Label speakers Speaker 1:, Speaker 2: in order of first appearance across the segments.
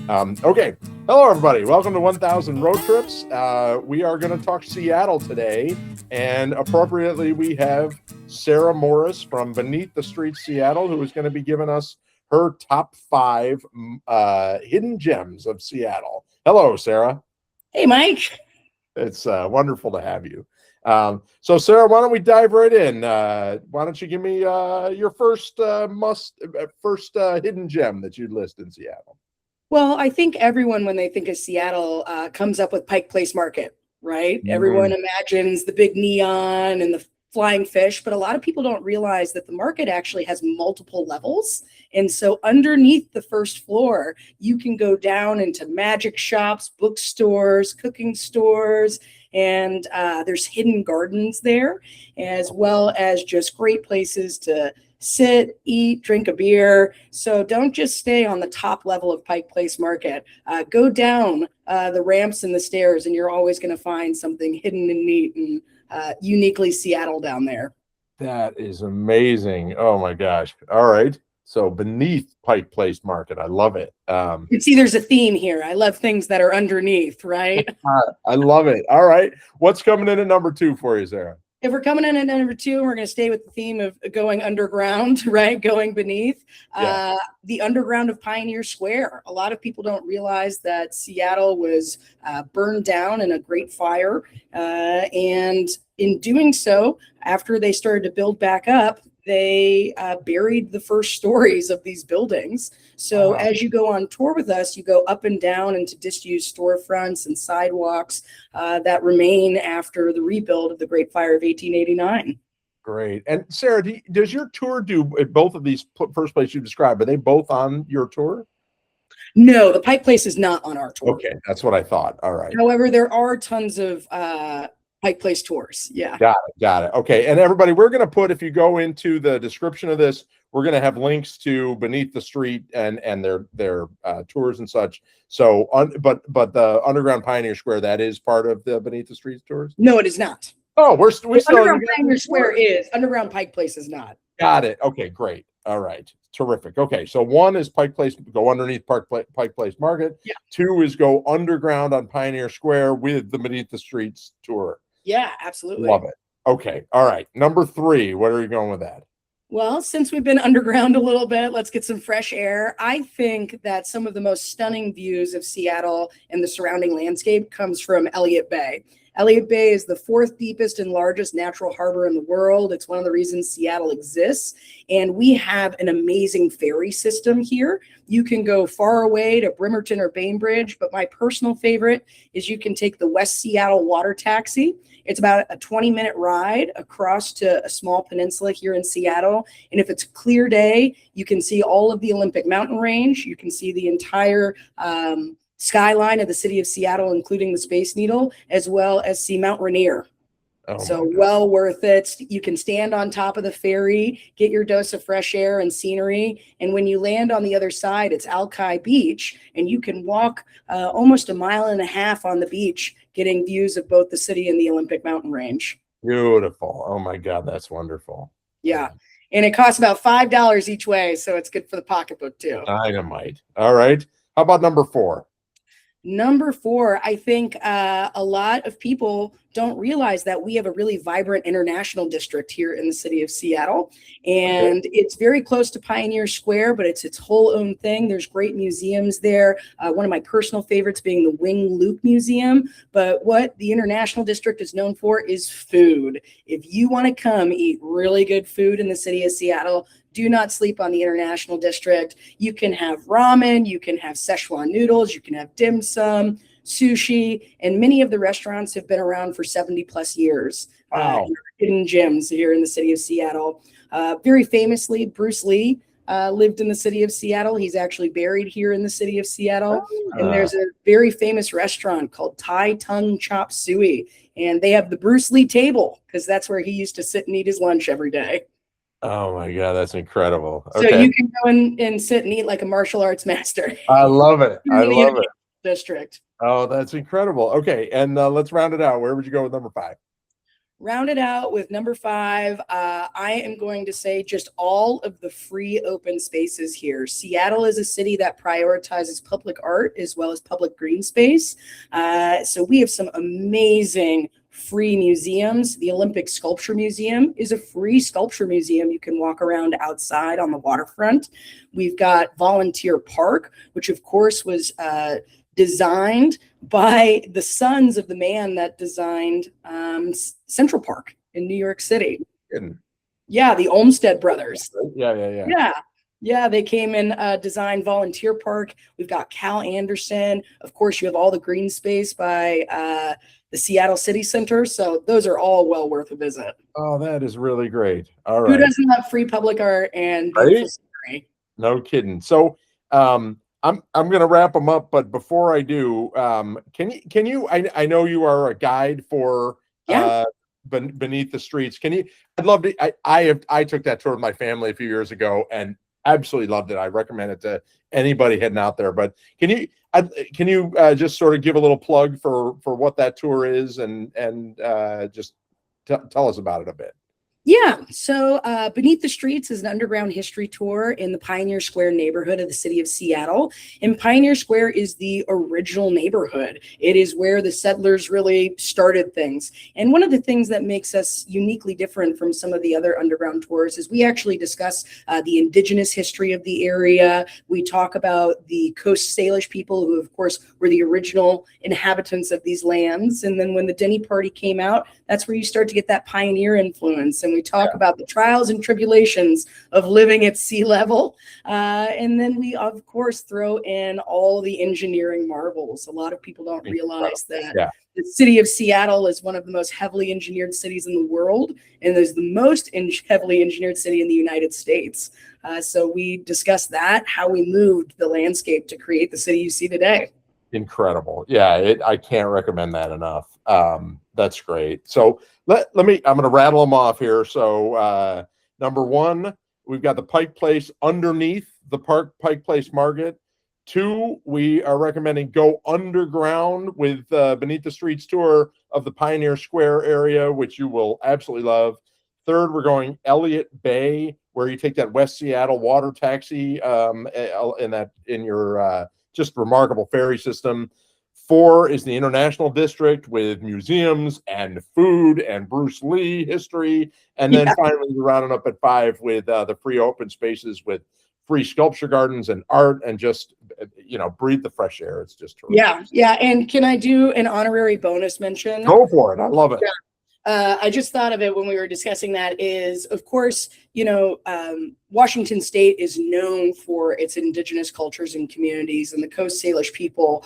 Speaker 1: Okay. Hello, everybody. Welcome to 1000 Road Trips. We are going to talk Seattle today. And appropriately, we have Sarah Morris from Beneath the Streets Seattle, who is going to be giving us her top 5 hidden gems of Seattle. Hello, Sarah.
Speaker 2: Hey, Mike.
Speaker 1: It's wonderful to have you. So, Sarah, why don't we dive right in? Why don't you give me your first hidden gem that you'd list in Seattle?
Speaker 2: Well, I think everyone, when they think of Seattle, comes up with Pike Place Market, right? Everyone imagines the big neon and the flying fish, but a lot of people don't realize that the market actually has multiple levels. And so underneath the first floor, you can go down into magic shops, bookstores, cooking stores, and there's hidden gardens there, as well as just great places to sit, eat, drink a beer. So don't just stay on the top level of Pike Place Market. Go down the ramps and the stairs, and you're always going to find something hidden and neat and uniquely Seattle down there.
Speaker 1: That is amazing. Oh my gosh. All right. So beneath Pike Place Market. I love it.
Speaker 2: You see, there's a theme here. I love things that are underneath, right?
Speaker 1: I love it. All right. What's coming in at number 2 for you, Sarah?
Speaker 2: If we're coming in at number 2, we're going to stay with the theme of going underground, right? Going beneath.
Speaker 1: Yeah.
Speaker 2: The underground of Pioneer Square. A lot of people don't realize that Seattle was burned down in a great fire. And in doing so, after they started to build back up, they buried the first stories of these buildings. So as you go on tour with us, you go up and down into disused storefronts and sidewalks that remain after the rebuild of the Great Fire of 1889.
Speaker 1: Great. And Sarah, does your tour do both of these first places you described? Are they both on your tour?
Speaker 2: No, the Pike Place is not on our tour.
Speaker 1: Okay, that's what I thought. All right.
Speaker 2: However, there are tons of Pike Place tours. Yeah.
Speaker 1: Got it. Okay. And everybody, we're going to put, if you go into the description of this, we're going to have links to Beneath the Street and their tours and such. So, but the Underground Pioneer Square, that is part of the Beneath the Street tours?
Speaker 2: No, it is not.
Speaker 1: Oh, we still
Speaker 2: Underground Pioneer Square is. Underground Pike Place is not.
Speaker 1: Got it. Okay, great. All right. Terrific. Okay, so 1 is Pike Place, go underneath Pike Place Market.
Speaker 2: Yeah.
Speaker 1: 2 is go underground on Pioneer Square with the Beneath the Streets tour.
Speaker 2: Yeah, absolutely.
Speaker 1: Love it. Okay. All right. Number 3, where are you going with that?
Speaker 2: Well, since we've been underground a little bit, let's get some fresh air. I think that some of the most stunning views of Seattle and the surrounding landscape comes from Elliott Bay. Elliott Bay is the 4th deepest and largest natural harbor in the world. It's one of the reasons Seattle exists. And we have an amazing ferry system here. You can go far away to Bremerton or Bainbridge, but my personal favorite is you can take the West Seattle water taxi. It's about a 20-minute ride across to a small peninsula here in Seattle. And if it's a clear day, you can see all of the Olympic mountain range. You can see the entire skyline of the city of Seattle, including the Space Needle, as well as see Mount Rainier. So well worth it. You can stand on top of the ferry, get your dose of fresh air and scenery. And when you land on the other side, it's Alki Beach, and you can walk almost a mile and a half on the beach, getting views of both the city and the Olympic mountain range.
Speaker 1: Beautiful. Oh my God, that's wonderful.
Speaker 2: Yeah. And it costs about $5 each way, so it's good for the pocketbook too.
Speaker 1: Dynamite. All right. How about number 4?
Speaker 2: Number 4, I think a lot of people don't realize that we have a really vibrant international district here in the city of Seattle. And it's very close to Pioneer Square, but it's its whole own thing. There's great museums there. One of my personal favorites being the Wing Luke Museum. But what the international district is known for is food. If you want to come eat really good food in the city of Seattle, do not sleep on the international district. You can have ramen, you can have Szechuan noodles, you can have dim sum, sushi, and many of the restaurants have been around for 70 plus years.
Speaker 1: Wow.
Speaker 2: Hidden gems here in the city of Seattle. Very famously, Bruce Lee lived in the city of Seattle. He's actually buried here in the city of Seattle. And there's a very famous restaurant called Thai Tung Chop Suey. And they have the Bruce Lee table because that's where he used to sit and eat his lunch every day.
Speaker 1: Oh my God, that's incredible.
Speaker 2: So you can go and sit and eat like a martial arts master.
Speaker 1: I love it. I love it.
Speaker 2: District.
Speaker 1: Oh, that's incredible. Okay, and let's round it out. Where would you go with number 5?
Speaker 2: Round it out with number 5. I am going to say just all of the free open spaces here. Seattle is a city that prioritizes public art as well as public green space. So we have some amazing free museums. The Olympic Sculpture Museum is a free sculpture museum. You can walk around outside on the waterfront. We've got Volunteer Park, which of course was designed by the sons of the man that designed Central Park in New York City. Yeah, the Olmsted brothers. Yeah, they came and designed Volunteer Park. We've got Cal Anderson. Of course, you have all the green space by the Seattle City Center. So those are all well worth a visit.
Speaker 1: Oh, that is really great. All right.
Speaker 2: Who doesn't love free public art and beautiful scenery?
Speaker 1: No kidding. So I'm going to wrap them up, but before I do, can you I know you are a guide for Beneath the Streets. I'd love to. I took that tour with my family a few years ago and absolutely loved it. I recommend it to anybody heading out there. But can you just sort of give a little plug for what that tour is and just tell us about it a bit?
Speaker 2: Yeah, so Beneath the Streets is an underground history tour in the Pioneer Square neighborhood of the city of Seattle. And Pioneer Square is the original neighborhood. It is where the settlers really started things. And one of the things that makes us uniquely different from some of the other underground tours is we actually discuss the indigenous history of the area. We talk about the Coast Salish people who, of course, were the original inhabitants of these lands. And then when the Denny Party came out, that's where you start to get that pioneer influence. And we talk about the trials and tribulations of living at sea level. And then we, of course, throw in all the engineering marvels. A lot of people don't realize that the city of Seattle is one of the most heavily engineered cities in the world, and is the most heavily engineered city in the United States. So we discuss that, how we moved the landscape to create the city you see today.
Speaker 1: Incredible. Yeah, I can't recommend that enough. That's great. So I'm going to rattle them off here. So number 1, we've got the Pike Place underneath the Pike Place Market. 2, we are recommending go underground with Beneath the Streets tour of the Pioneer Square area, which you will absolutely love. 3rd, we're going Elliott Bay, where you take that West Seattle water taxi in your just remarkable ferry system. 4 is the International District with museums and food and Bruce Lee history. And then finally, we're rounding up at 5 with the free open spaces with free sculpture gardens and art and just, breathe the fresh air. It's just terrific.
Speaker 2: Yeah. And can I do an honorary bonus mention?
Speaker 1: Go for it. I love it.
Speaker 2: I just thought of it when we were discussing that is, of course, Washington State is known for its indigenous cultures and communities, and the Coast Salish people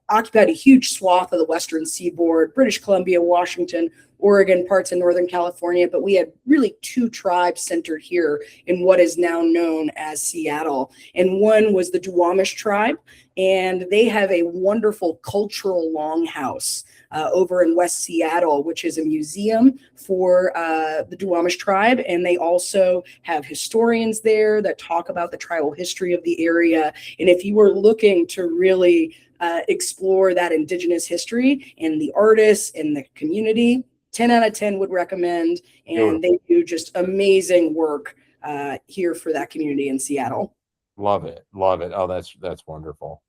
Speaker 2: occupied a huge swath of the western seaboard, British Columbia, Washington, Oregon, parts of Northern California, but we had really 2 tribes centered here in what is now known as Seattle. And one was the Duwamish tribe, and they have a wonderful cultural longhouse over in West Seattle, which is a museum for the Duwamish tribe. And they also have historians there that talk about the tribal history of the area. And if you were looking to really explore that indigenous history and the artists and the community, 10 out of 10 would recommend. And they do just amazing work here for that community in Seattle.
Speaker 1: Love it. Oh, that's wonderful.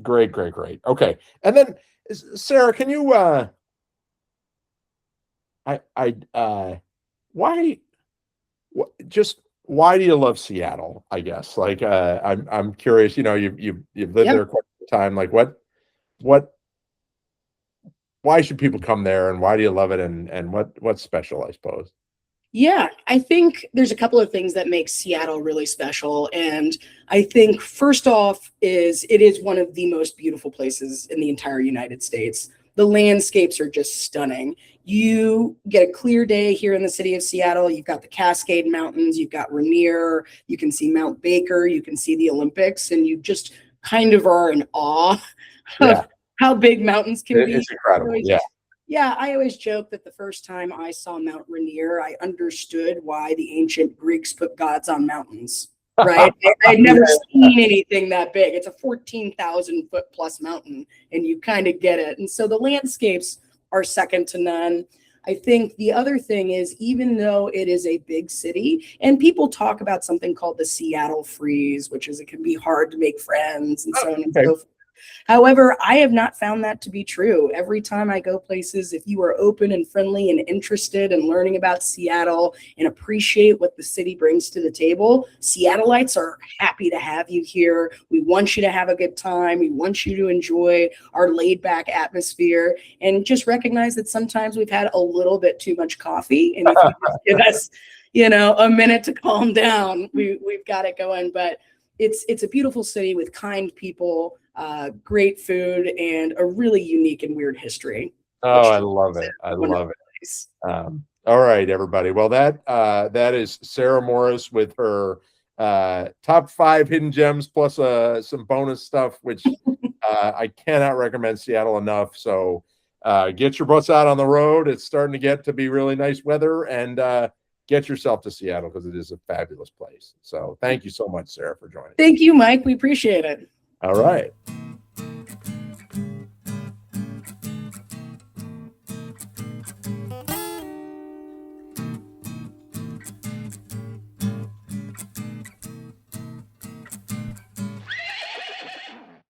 Speaker 1: Great. Okay. And then Sarah, can you why do you love Seattle? I guess I'm curious, you've lived there quite a time. Like why should people come there, and why do you love it, and what's special, I suppose?
Speaker 2: Yeah, I think there's a couple of things that make Seattle really special. And I think first off it is one of the most beautiful places in the entire United States. The landscapes are just stunning. You get a clear day here in the city of Seattle. You've got the Cascade Mountains, you've got Rainier, you can see Mount Baker, you can see the Olympics, and you just kind of are in awe of how big mountains can be.
Speaker 1: It's incredible.
Speaker 2: Yeah, I always joke that the first time I saw Mount Rainier, I understood why the ancient Greeks put gods on mountains, right? I'd never seen anything that big. It's a 14,000 foot plus mountain, and you kind of get it. And so the landscapes are second to none. I think the other thing is, even though it is a big city, and people talk about something called the Seattle freeze, which is it can be hard to make friends and so on and so forth. However, I have not found that to be true. Every time I go places, if you are open and friendly and interested in learning about Seattle and appreciate what the city brings to the table, Seattleites are happy to have you here. We want you to have a good time. We want you to enjoy our laid back atmosphere, and just recognize that sometimes we've had a little bit too much coffee. And if you just give us, a minute to calm down, we've got it going. But it's a beautiful city with kind people, great food, and a really unique and weird history.
Speaker 1: Oh, I love it. I love it. All right, everybody. Well, that is Sarah Morris with her top 5 hidden gems plus some bonus stuff, which I cannot recommend Seattle enough. So get your butts out on the road. It's starting to get to be really nice weather, and get yourself to Seattle because it is a fabulous place. So thank you so much, Sarah, for joining.
Speaker 2: Thank you, Mike. We appreciate it.
Speaker 1: All right.